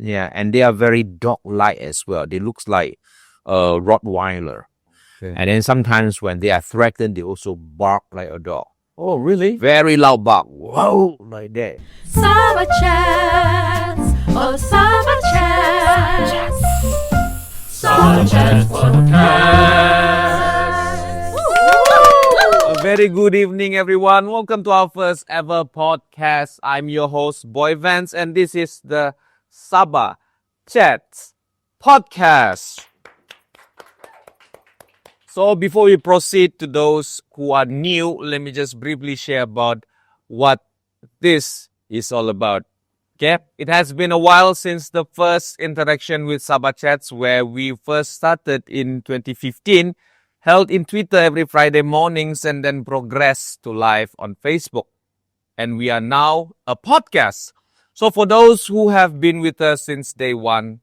Yeah, and they are very dog-like as well. They look like a Rottweiler. Okay. And then sometimes when they are threatened, they also bark like a dog. Oh, really? Very loud bark. Whoa, like that. Sabah Chats, oh Sabah Chats, Sabah Chats podcast. A very good evening, everyone. Welcome to our first ever podcast. I'm your host, Boy Vance, and this is the Sabah Chats podcast. So before we proceed to those who are new, let me just briefly share about what this is all about. Okay? It has been a while since the first interaction with Sabah Chats, where we first started in 2015, held in Twitter every Friday mornings, and then progressed to live on Facebook. And we are now a podcast. So for those who have been with us since day one,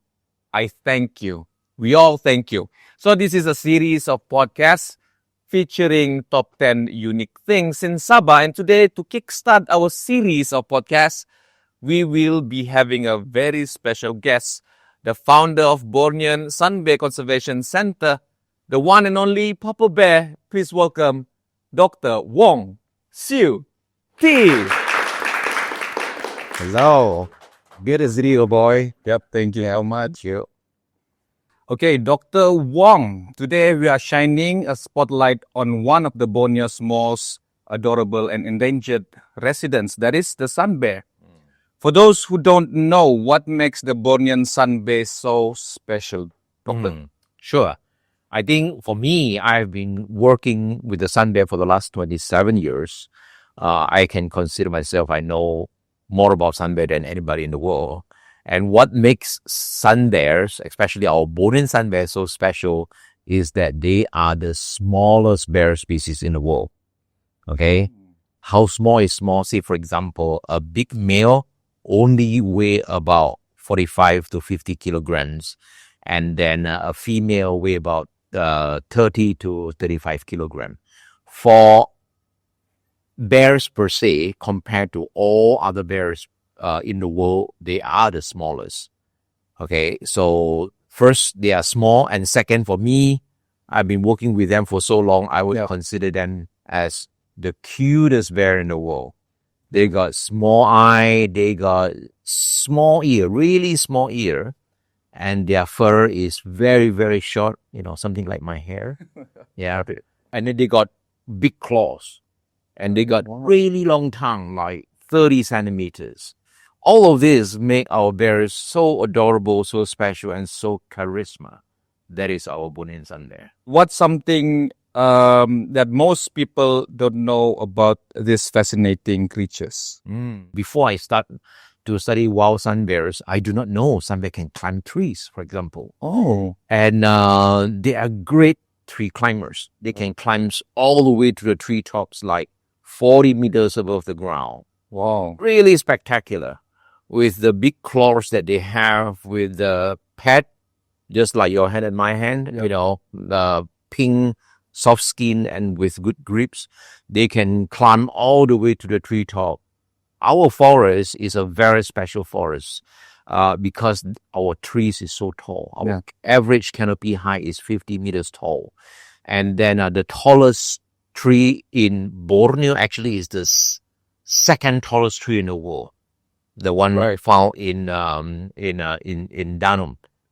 I thank you. We all thank you. So this is a series of podcasts featuring top 10 unique things in Sabah. And today, to kickstart our series of podcasts, we will be having a very special guest, the founder of Bornean Sun Bear Conservation Center, the one and only Papa Bear. Please welcome Dr. Wong Siew Te. Hello. Good to see you, boy. Yep, thank you very much. Okay, Dr. Wong, today we are shining a spotlight on one of the Borneo's most adorable and endangered residents, that is the sun bear. For those who don't know, what makes the Bornean sun bear so special, Doctor? Sure. I think for me, I've been working with the sun bear for the last 27 years. I can consider myself, I know more about sun bear than anybody in the world. And what makes sun bears, especially our Bornean sun bear, so special is that they are the smallest bear species in the world. Okay? How small is small? Say, for example, a big male only weigh about 45 to 50 kilograms. And then a female weigh about 30 to 35 kilograms. For bears per se, compared to all other bears in the world, they are the smallest. Okay, so first, they are small, and second, for me, I've been working with them for so long, I would consider them as the cutest bear in the world. They got small eye, they got small ear, really small ear, and their fur is very, very short, something like my hair. Yeah, and then they got big claws, and they got really long tongue, like 30 centimeters. All of this make our bears so adorable, so special, and so charisma. That is our Bornean Sun Bear. What's something that most people don't know about these fascinating creatures? Before I start to study wild sun bears, I do not know sun bear can climb trees, for example. Oh. And they are great tree climbers. They can climb all the way to the treetops, like 40 meters above the ground. Wow. Really spectacular. With the big claws that they have, with the pad, just like your hand and my hand, the pink, soft skin, and with good grips, they can climb all the way to the treetop. Our forest is a very special forest because our trees is so tall. Our average canopy height is 50 meters tall. And then the tallest tree in Borneo actually is the second tallest tree in the world. The one found in Danum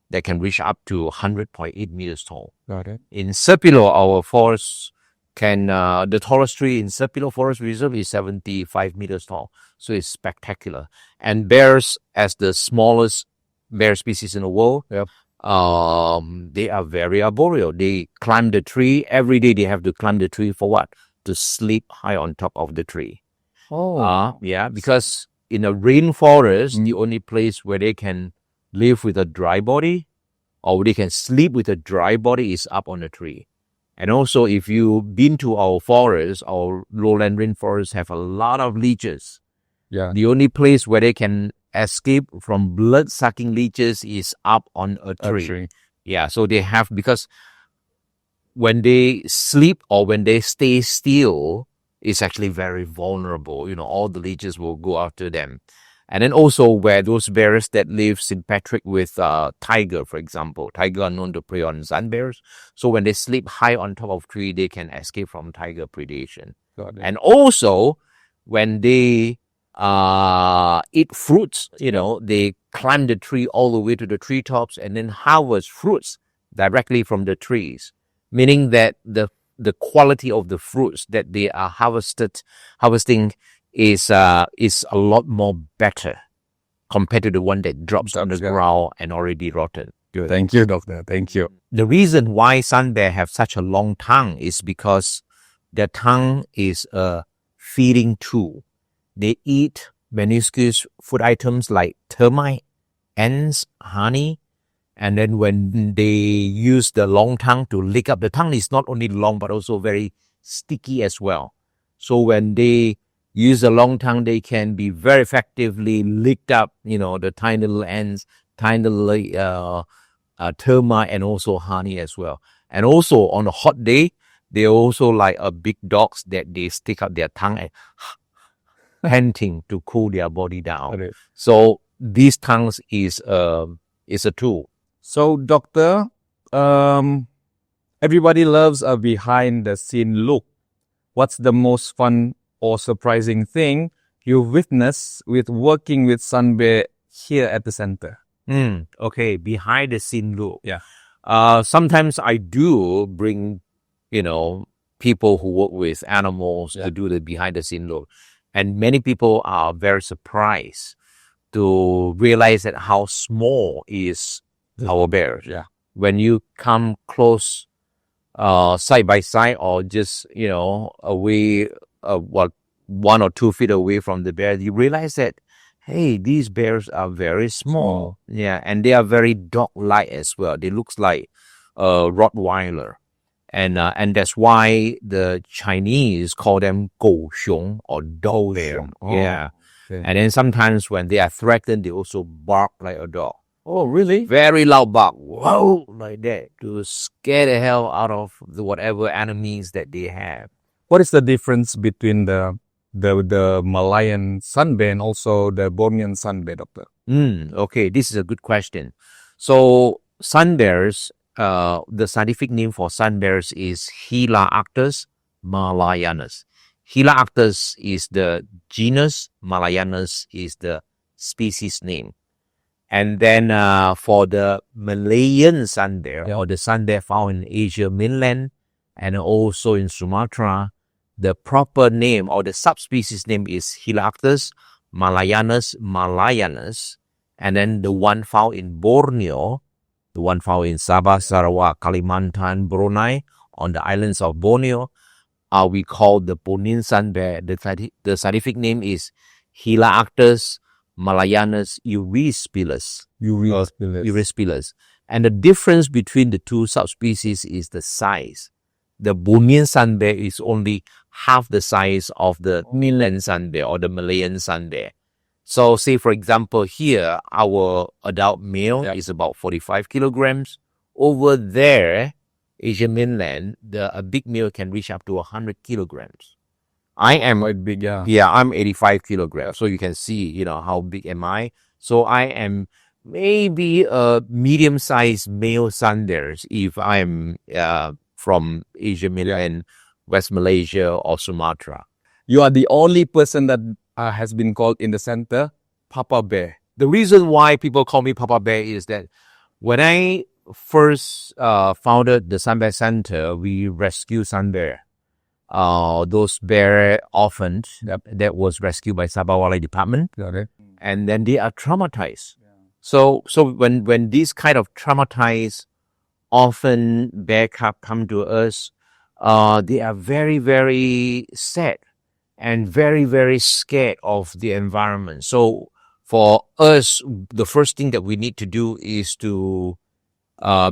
that can reach up to 100.8 meters tall. Got it. In Sepilo, our forest the tallest tree in Sepilo Forest Reserve is 75 meters tall. So it's spectacular. And bears, as the smallest bear species in the world, they are very arboreal. They climb the tree. Every day they have to climb the tree for what? To sleep high on top of the tree. Because in a rainforest, the only place where they can live with a dry body or they can sleep with a dry body is up on a tree. And also, if you've been to our forest, our lowland rainforests have a lot of leeches. Yeah. The only place where they can escape from blood-sucking leeches is up on a tree. Yeah, so they have, because when they sleep or when they stay still, it's actually very vulnerable. All the leeches will go after them. And then also where those bears that live sympatric with tiger, for example. Tiger are known to prey on sun bears. So when they sleep high on top of tree, they can escape from tiger predation. And also when they eat fruits, they climb the tree all the way to the treetops and then harvest fruits directly from the trees, meaning that the quality of the fruits that they are harvesting is a lot more better compared to the one that drops on the ground and already rotten. Good. Thank you, doctor. Thank you. The reason why sun bear have such a long tongue is because their tongue is a feeding tool. They eat minuscule food items like termite, ants, honey, and then when they use the long tongue to lick up, the tongue is not only long but also very sticky as well. So when they use the long tongue, they can be very effectively licked up, the tiny little ants, tiny little termite, and also honey as well. And also on a hot day, they also like big dogs that they stick out their tongue and panting to cool their body down. Okay. So these tongues is a tool. So, doctor, everybody loves a behind-the-scene look. What's the most fun or surprising thing you witnessed with working with sun bear here at the center? Okay, behind the scene look. Yeah. Sometimes I do bring, people who work with animals to do the behind the scene look. And many people are very surprised to realize that how small is our bears. Yeah. When you come close, side by side, or just away, 1 or 2 feet away from the bear, you realize that, hey, these bears are very small. Yeah, and they are very dog-like as well. They looks like a Rottweiler, and that's why the Chinese call them 狗熊 or dog bear. Yeah. Okay. And then sometimes when they are threatened, they also bark like a dog. Oh, really? Very loud bark, whoa, like that, to scare the hell out of whatever enemies that they have. What is the difference between the Malayan sun bear and also the Bornean sun bear, doctor? Okay, this is a good question. So sun bears, the scientific name for sun bears is Gila arctos malayanus. Gila arctos is the genus, Malayanus is the species name. And then for the Malayan sun bear, or the sun bear found in Asia mainland and also in Sumatra, the proper name or the subspecies name is Gila arctos malayanus. And then the one found in Borneo, the one found in Sabah, Sarawak, Kalimantan, Brunei, on the islands of Borneo, we call the Bornean Sun Bear. The scientific name is Gila arctos Malayanus eurispilus. And the difference between the two subspecies is the size. The Bornean sun bear is only half the size of the Bornean sun bear or the Malayan sun bear. So say, for example, here, our adult male is about 45 kilograms. Over there, Asia mainland, a big male can reach up to 100 kilograms. I am quite big, I'm 85 kilograms. So you can see, how big am I? So I am maybe a medium-sized male sun bears if I'm from Asia mainland, West Malaysia or Sumatra. You are the only person that has been called in the center Papa Bear. The reason why people call me Papa Bear is that when I first founded the Sun Bear Center, we rescue sun bear. Those bear orphans that was rescued by Sabah Wildlife Department, and then they are traumatized. So when these kind of traumatized orphan bear cub come to us, they are very, very sad and very, very scared of the environment. So for us, the first thing that we need to do is to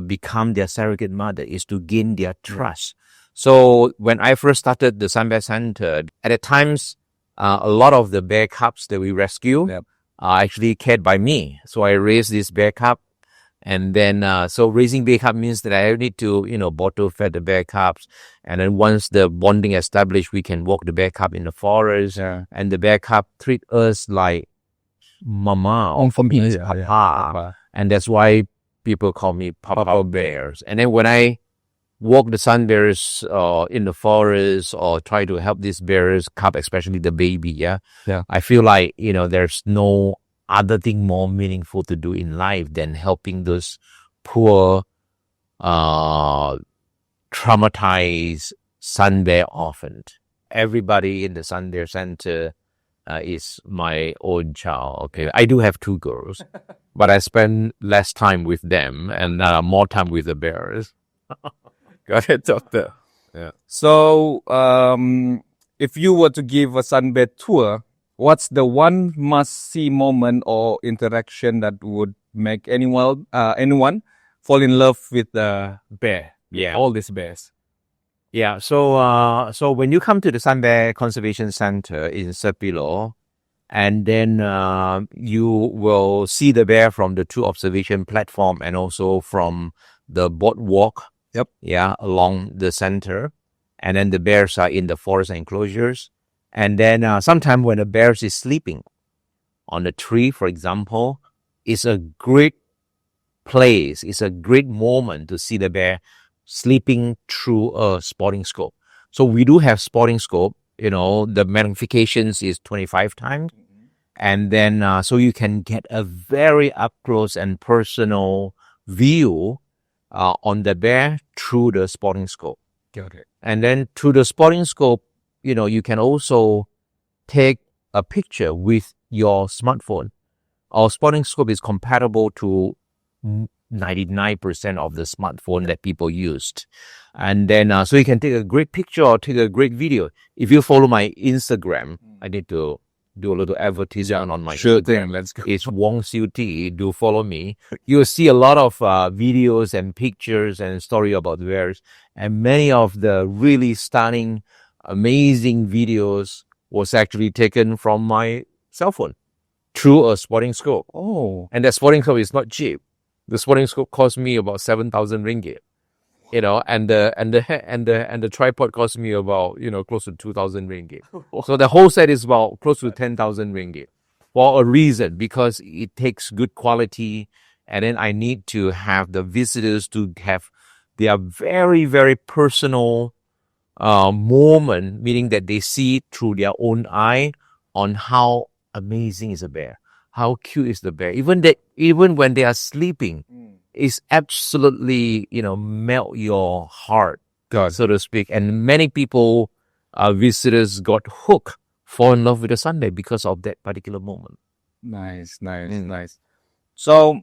become their surrogate mother, is to gain their trust. So when I first started the Sun Bear Center, at the times, a lot of the bear cubs that we rescue are actually cared by me. So I raised this bear cub. And then, so raising bear cub means that I need to, bottle fed the bear cubs. And then once the bonding established, we can walk the bear cub in the forest. And the bear cub treat us like mama, Oh, for me, it's yeah, papa. yeah, papa. And that's why people call me Papa Bears. And then when I walk the sun bears in the forest or try to help these bears, cub, especially the baby, yeah, I feel like, there's no other thing more meaningful to do in life than helping those poor, traumatized sun bear orphans. Everybody in the Sun Bear Center is my own child. Okay, I do have 2 girls, but I spend less time with them and more time with the bears. Got it, doctor. Yeah. So, if you were to give a sun bear tour, what's the one must-see moment or interaction that would make anyone fall in love with the bear? Yeah. All these bears. Yeah, so when you come to the Sun Bear Conservation Center in Sepilo, and then you will see the bear from the 2 observation platform and also from the boardwalk. Yep. Yeah, along the center, and then the bears are in the forest enclosures, and then sometime when the bears is sleeping on a tree, for example, it's a great place. It's a great moment to see the bear sleeping through a spotting scope. So we do have spotting scope, the magnifications is 25 times. And then, so you can get a very up close and personal view on the bear through the spotting scope. Got it. And then through the spotting scope, you can also take a picture with your smartphone. Our spotting scope is compatible to 99% of the smartphone that people used. And then, so you can take a great picture or take a great video. If you follow my Instagram, I need to do a little advertisement on my Sure Instagram. thing, let's go. It's Wong Siew Te. Do follow me. You'll see a lot of videos and pictures and story about bears. And many of the really stunning, amazing videos was actually taken from my cell phone through a spotting scope. Oh, And that spotting scope is not cheap. The spotting scope cost me about 7,000 ringgit. And the tripod cost me about, close to 2,000 ringgit. So the whole set is about close to 10,000 ringgit for a reason, because it takes good quality. And then I need to have the visitors to have their very, very personal moment, meaning that they see through their own eye on how amazing is a bear, how cute is the bear. Even when they are sleeping, it's absolutely, melt your heart, so to speak. And many people, visitors got hooked, fall in love with the sun bear because of that particular moment. nice. So,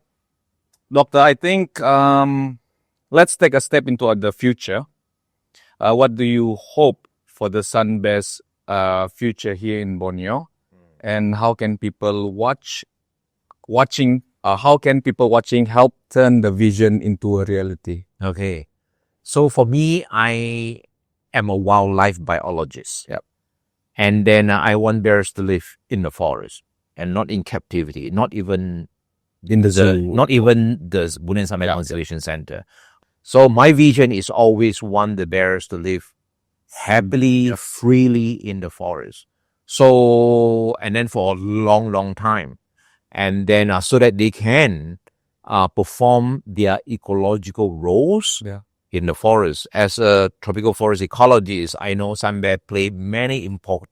doctor, I think let's take a step into the future. What do you hope for the sun bear's future here in Borneo? And how can people watching help turn the vision into a reality? Okay. So for me, I am a wildlife biologist. Yep. And then I want bears to live in the forest and not in captivity, not even In the zoo. not even the Bornean Sun Bear Yeah. Conservation Center. So my vision is always want the bears to live happily, freely in the forest. So, and then for a long, long time. And then so that they can perform their ecological roles in the forest. As a tropical forest ecologist, I know sun bear play many important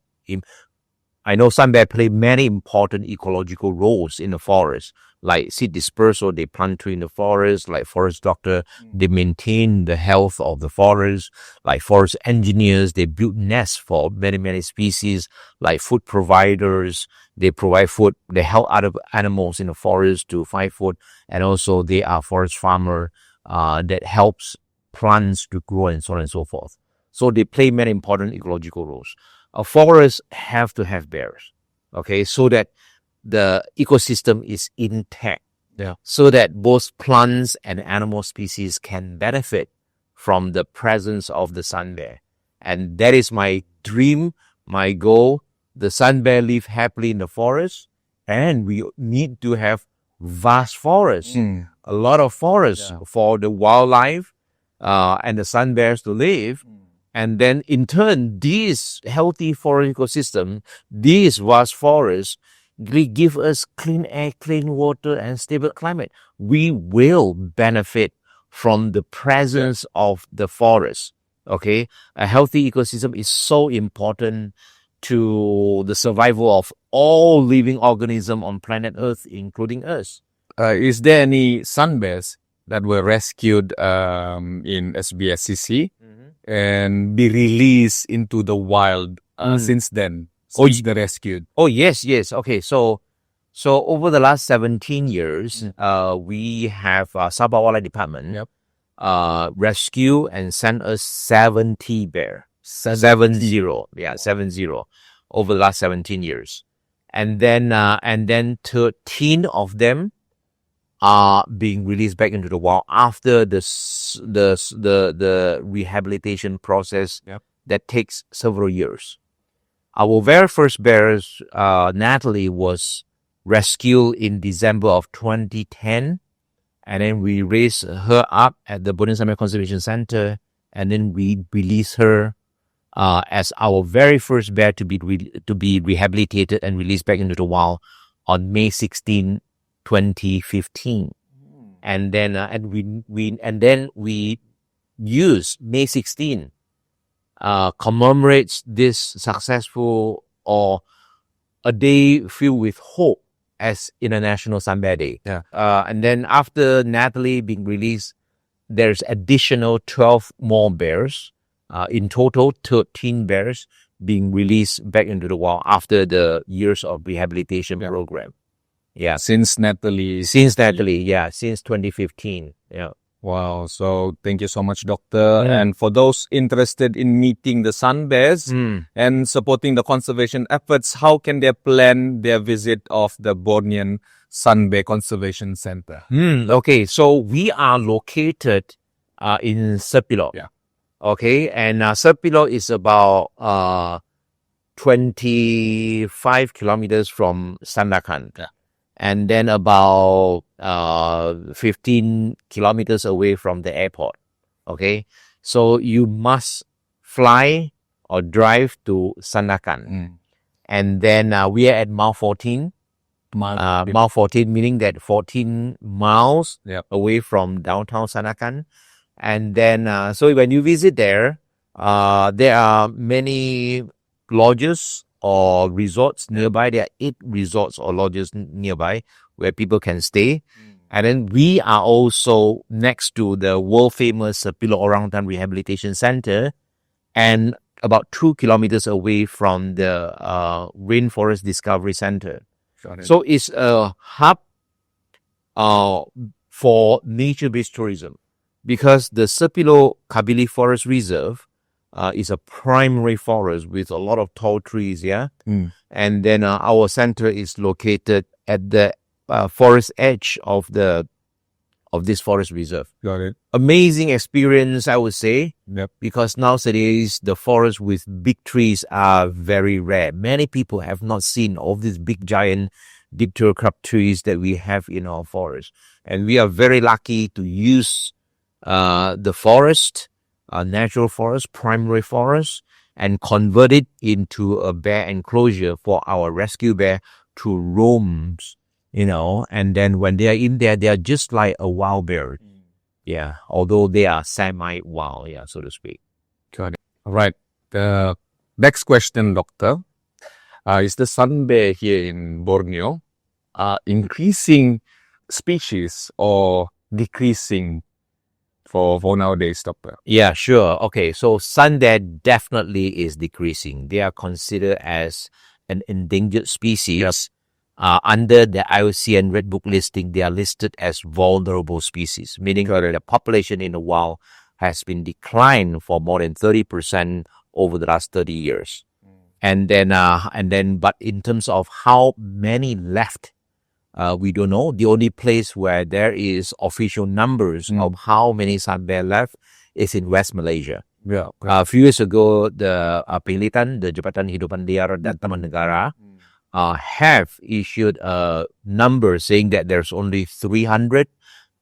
ecological roles in the forest, like seed dispersal, they plant tree in the forest, like forest doctor, they maintain the health of the forest, like forest engineers, they build nests for many, many species, like food providers, they provide food, they help other animals in the forest to find food, and also they are forest farmer that helps plants to grow and so on and so forth. So they play many important ecological roles. A forest have to have bears, okay, so that the ecosystem is intact, so that both plants and animal species can benefit from the presence of the sun bear. And that is my dream, my goal. The sun bear live happily in the forest, and we need to have vast forests, a lot of forests for the wildlife and the sun bears to live. And then in turn, these healthy forest ecosystem, these vast forests give us clean air, clean water, and stable climate. We will benefit from the presence of the forest. Okay, a healthy ecosystem is so important to the survival of all living organisms on planet Earth, including us. Is there any sun bears that were rescued in SBSCC and be released into the wild since then? Since the rescued? Oh, yes. Okay, so over the last 17 years, we have Sabah Wildlife Department rescue and send us 70 bear. 70. Yeah, 70 over the last 17 years. And then 13 of them are being released back into the wild after the rehabilitation process that takes several years. Our very first bears, Natalie, was rescued in December of 2010. And then we raised her up at the Bornean Sun Bear Conservation Center. And then we released her as our very first bear to be rehabilitated and released back into the wild on May 16, 2015. And then we use May 16 commemorates this successful or a day filled with hope as International Sun Bear Day. And then after Natalie being released, there's additional 12 more bears. In total, 13 bears being released back into the wild after the years of rehabilitation program. Yeah. Since Natalie. Since 2015. Yeah. Wow. So thank you so much, Doctor. And for those interested in meeting the sun bears and supporting the conservation efforts, how can they plan their visit of the Bornean Sun Bear Conservation Center? Okay. So we are located in Sepilo. Yeah. Okay. And Sepilo is about 25 kilometers from Sandakan. Yeah. And then about 15 kilometers away from the airport. Okay, so you must fly or drive to Sandakan. And then we are at mile 14. Mile 14 meaning that 14 miles away from downtown Sandakan. And then, so when you visit there are many lodges or resorts nearby. There are 8 resorts or lodges nearby where people can stay. And then we are also next to the world famous Pillow Orangutan Rehabilitation Center and about 2 kilometers away from the Rainforest Discovery Center. So it's a hub for nature-based tourism because the Sepilo Kabili Forest Reserve is a primary forest with a lot of tall trees, and then our center is located at the forest edge of this forest reserve. Got it. Amazing experience, I would say, because nowadays the forests with big trees are very rare. Many people have not seen all these big giant dipterocarp trees that we have in our forest, and we are very lucky to use the forest. Natural forest, primary forest, and convert it into a bear enclosure for our rescue bear to roam, and then when they are in there, they are just like a wild bear. Yeah, although they are semi-wild, so to speak. Got it. All right. The next question, Doctor, is the sun bear here in Borneo increasing species or decreasing for nowadays, Doctor? Yeah, sure. Okay, so sun bear definitely is decreasing. They are considered as an endangered species. Under the IUCN Red Book listing, they are listed as vulnerable species, meaning the population in the wild has been declined for more than 30% over the last 30 years. And then, but in terms of how many left, we don't know. The only place where there is official numbers of how many sun bear left is in West Malaysia. A few years ago, the Penglihatan, the Jabatan Hidupan Liar dan Taman Negara, have issued a number saying that there's only 300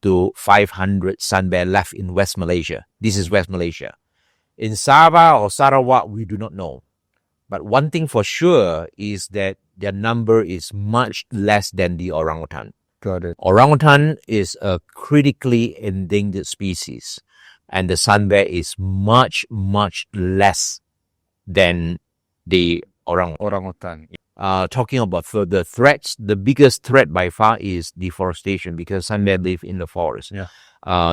to 500 sun bear left in West Malaysia. This is West Malaysia. In Sabah or Sarawak, we do not know. But one thing for sure is that their number is much less than the orangutan. Got it. Orangutan is a critically endangered species, and the sun bear is much, much less than the Orangutan. Talking about further threats, the biggest threat by far is deforestation, because sun bear live in the forest. Yeah.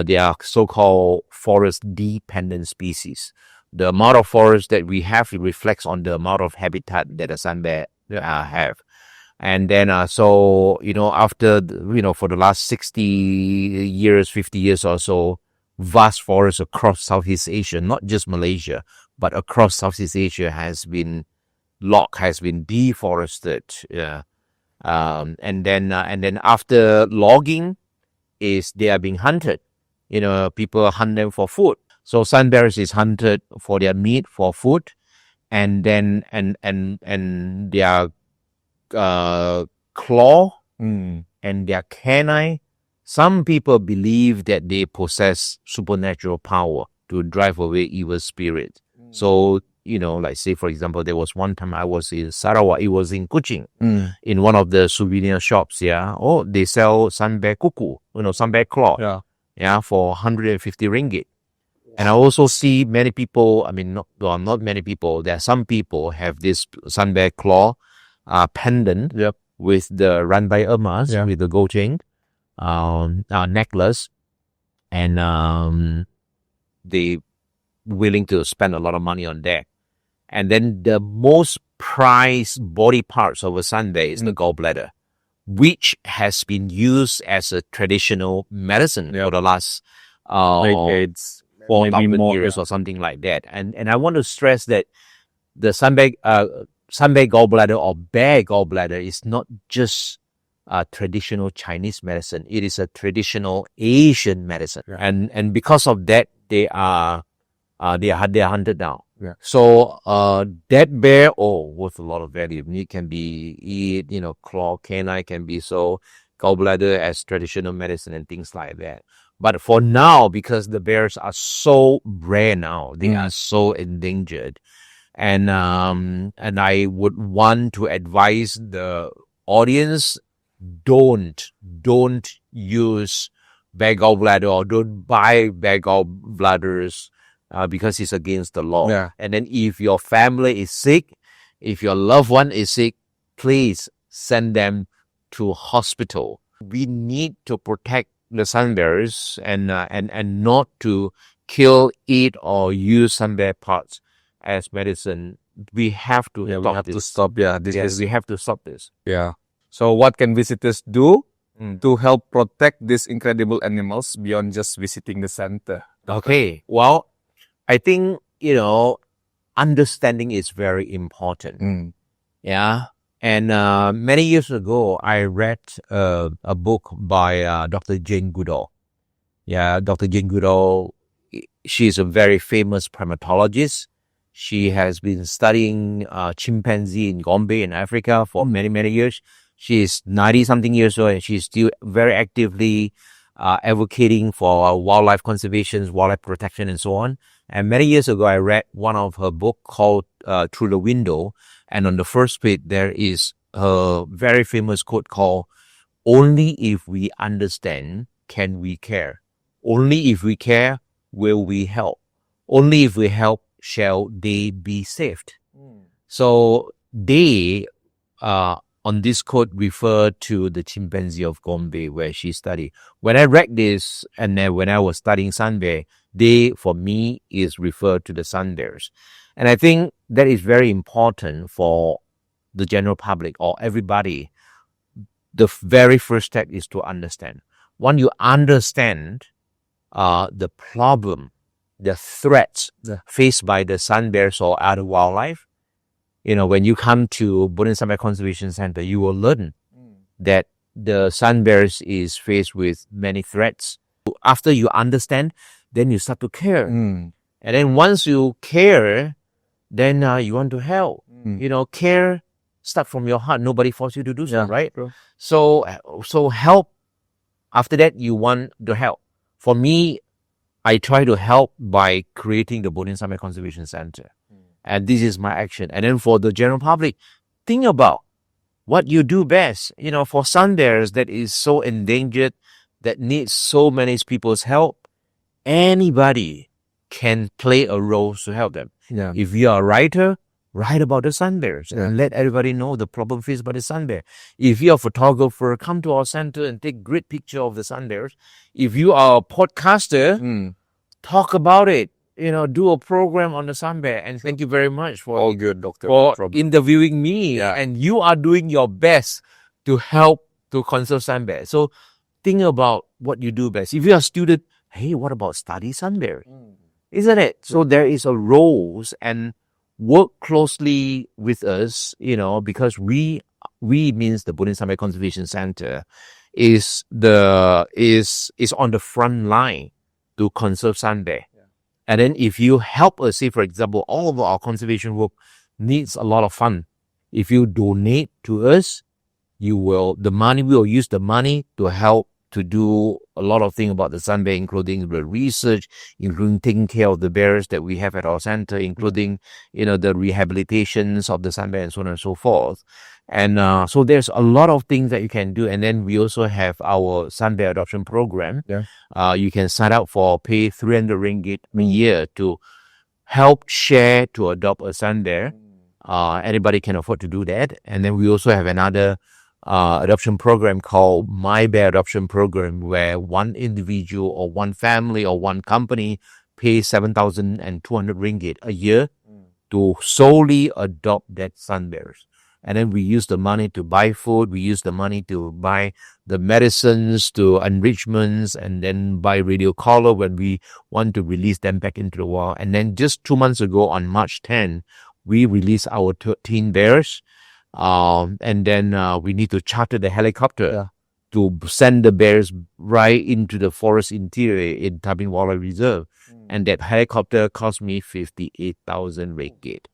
They are so-called forest-dependent species. The amount of forest that we have reflects on the amount of habitat that the sun bear have. And then, so, after, for the last 60 years, 50 years or so, vast forests across Southeast Asia, not just Malaysia, but across Southeast Asia has been deforested. Yeah. And then after logging they are being hunted. People hunt them for food. So sun bears is hunted for their meat, for food, and then and their claw and their canine. Some people believe that they possess supernatural power to drive away evil spirits. So, like say, for example, there was one time I was in Sarawak, it was in Kuching, in one of the souvenir shops, Oh, they sell sun bear kuku, sun bear claw, for 150 ringgit. And I also see many people, not many people, there are some people have this sun bear claw pendant with the run by Irmas, with the gold chain, necklace, and they willing to spend a lot of money on that. And then the most prized body parts of a sun bear is the gallbladder, which has been used as a traditional medicine for the last Decades, 4,000 years or something like that. And I want to stress that the sun bear gallbladder or bear gallbladder is not just a traditional Chinese medicine. It is a traditional Asian medicine. And because of that, they are hunted down. So that bear, worth a lot of value. It can be claw, canine can be so, gallbladder as traditional medicine and things like that. But for now, because the bears are so rare now, they are so endangered, and I would want to advise the audience, don't use bear gallbladder or don't buy bear gallbladders. Because it's against the law. And then if your family is sick, if your loved one is sick, please send them to hospital. We need to protect the sun bears and not to kill, eat, or use sun bear parts as medicine. We have to stop we have this. to stop. We have to stop this. So what can visitors do to help protect these incredible animals beyond just visiting the center? Okay, well, I think, understanding is very important. And many years ago, I read a book by Dr. Jane Goodall. Dr. Jane Goodall, she's a very famous primatologist. She has been studying chimpanzee in Gombe in Africa for many, many years. She's 90-something years old, and she's still very actively advocating for wildlife conservation, wildlife protection, and so on. And many years ago, I read one of her book called Through the Window. And on the first page, there is a very famous quote called, "Only if we understand can we care. Only if we care will we help. Only if we help shall they be saved." So they, on this quote, refer to the chimpanzee of Gombe where she studied. When I read this, and then when I was studying sun bear, they, for me, is referred to the sun bears. And I think that is very important for the general public or everybody. The very first step is to understand. When you understand the problem, the threats faced by the sun bears or other wildlife, when you come to Bornean Sun Bear Conservation Center, you will learn that the sun bears is faced with many threats. After you understand, then you start to care. And then once you care, then you want to help. Care start from your heart. Nobody forces you to do so, right? True. So help. After that, you want to help. For me, I try to help by creating the Bornean Sun Bear Conservation Center. and this is my action. And then for the general public, think about what you do best. You know, for sun bears that is so endangered, that needs so many people's help, anybody can play a role to help them. Yeah. If you are a writer, write about the sun bears and let everybody know the problem faced by the sun bear. If you're a photographer, come to our center and take great picture of the sun bears. If you are a podcaster, talk about it. You know, do a program on the sun bear. And thank you very much for All good, Doctor. for interviewing me. Yeah. And you are doing your best to help to conserve sun bear. So think about what you do best. If you're a student, hey, what about study sun bear? Isn't it? So there is a roles and work closely with us, you know, because we means the Bornean Sun Bear Conservation Center is on the front line to conserve sun bear. And then if you help us, say for example, all of our conservation work needs a lot of fund. If you donate to us, we will use the money to help to do a lot of things about the sun bear, including the research, including taking care of the bears that we have at our center, including, you know, the rehabilitations of the sun bear and so on and so forth. And so there's a lot of things that you can do. And then we also have our sun bear adoption program. You can sign up for pay 300 ringgit a year to help share to adopt a sun bear. Anybody can afford to do that. And then we also have another adoption program called My Bear Adoption Program, where one individual or one family or one company pays 7,200 ringgit a year to solely adopt that sun bears. And then we use the money to buy food. We use the money to buy the medicines, to enrichments, and then buy radio collar when we want to release them back into the wild. And then just 2 months ago on March 10, we released our 13 bears. And then we need to charter the helicopter to send the bears right into the forest interior in Tabing Wildlife Reserve. And that helicopter cost me 58,000 ringgit.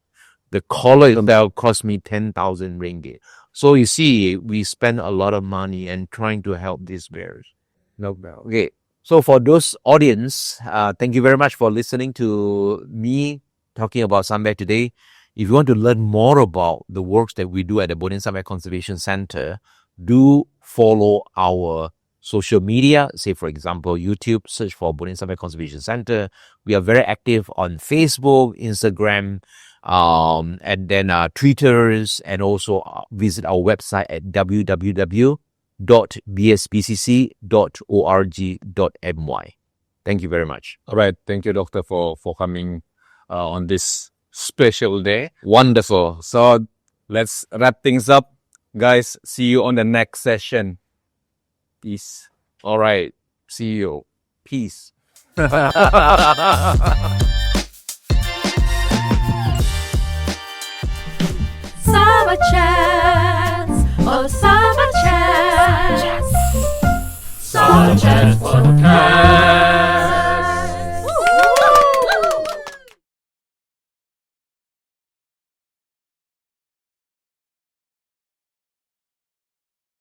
The collar itself cost me 10,000 ringgit. So you see, we spend a lot of money and trying to help these bears. Okay. So for those audience, thank you very much for listening to me talking about sun bear today. If you want to learn more about the works that we do at the Bornean Sun Bear Conservation Center, do follow our social media. Say, for example, YouTube, search for Bornean Sun Bear Conservation Center. We are very active on Facebook, Instagram, and then Twitters, and also visit our website at www.bsbcc.org.my. Thank you very much. All right. Thank you, Doctor, for coming on this special day. Wonderful. So let's wrap things up. Guys, see you on the next session. Peace. All right. See you. Peace. Sabah Chats, oh Sabah Chats, Sabah Chats podcast.